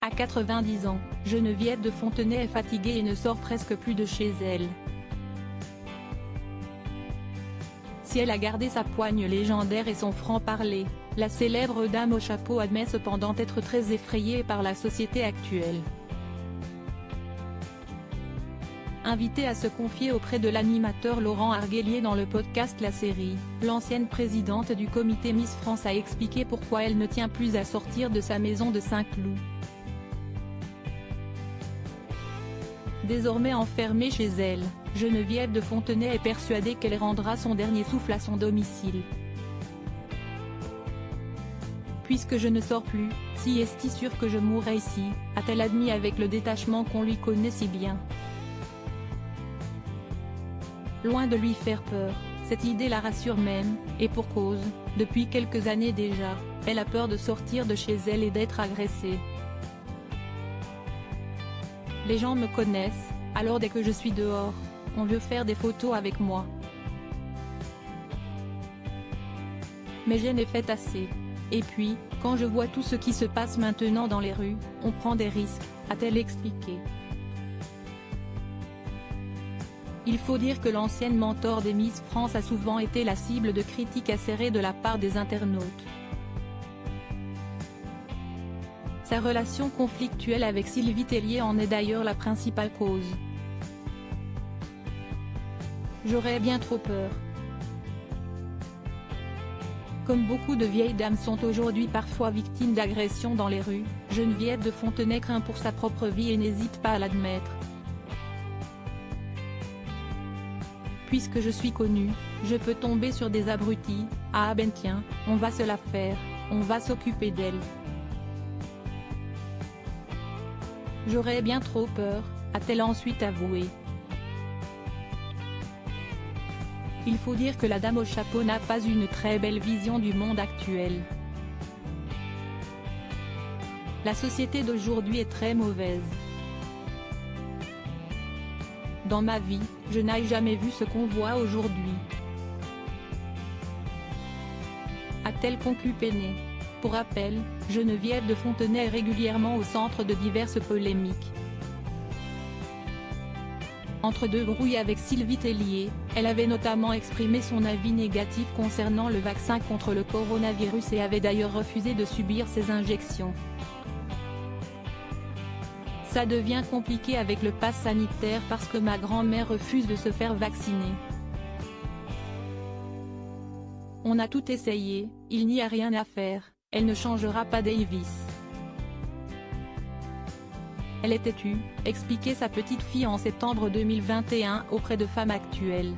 À 90 ans, Geneviève de Fontenay est fatiguée et ne sort presque plus de chez elle. Si elle a gardé sa poigne légendaire et son franc-parler, la célèbre dame au chapeau admet cependant être très effrayée par la société actuelle. Invitée à se confier auprès de l'animateur Laurent Arguelier dans le podcast La Série, l'ancienne présidente du comité Miss France a expliqué pourquoi elle ne tient plus à sortir de sa maison de Saint-Cloud. Désormais enfermée chez elle, Geneviève de Fontenay est persuadée qu'elle rendra son dernier souffle à son domicile. Puisque je ne sors plus, si est-il sûr que je mourrai ici, a-t-elle admis avec le détachement qu'on lui connaît si bien. Loin de lui faire peur, cette idée la rassure même, et pour cause, depuis quelques années déjà, elle a peur de sortir de chez elle et d'être agressée. Les gens me connaissent, alors dès que je suis dehors, on veut faire des photos avec moi. Mais j'en ai fait assez. Et puis, quand je vois tout ce qui se passe maintenant dans les rues, on prend des risques, a-t-elle expliqué. Il faut dire que l'ancienne mentor des Miss France a souvent été la cible de critiques acérées de la part des internautes. Sa relation conflictuelle avec Sylvie Tellier en est d'ailleurs la principale cause. J'aurais bien trop peur. Comme beaucoup de vieilles dames sont aujourd'hui parfois victimes d'agressions dans les rues, Geneviève de Fontenay craint pour sa propre vie et n'hésite pas à l'admettre. Puisque je suis connue, je peux tomber sur des abrutis, ah ben tiens, on va se la faire, on va s'occuper d'elle. J'aurais bien trop peur, a-t-elle ensuite avoué. Il faut dire que la dame au chapeau n'a pas une très belle vision du monde actuel. La société d'aujourd'hui est très mauvaise. Dans ma vie, je n'ai jamais vu ce qu'on voit aujourd'hui, a-t-elle conclu peinée. Pour rappel, Geneviève de Fontenay est régulièrement au centre de diverses polémiques. Entre deux brouilles avec Sylvie Tellier, elle avait notamment exprimé son avis négatif concernant le vaccin contre le coronavirus et avait d'ailleurs refusé de subir ses injections. Ça devient compliqué avec le pass sanitaire parce que ma grand-mère refuse de se faire vacciner. On a tout essayé, il n'y a rien à faire, elle ne changera pas Davis. Elle est têtue, expliquait sa petite fille en septembre 2021 auprès de Femmes Actuelles.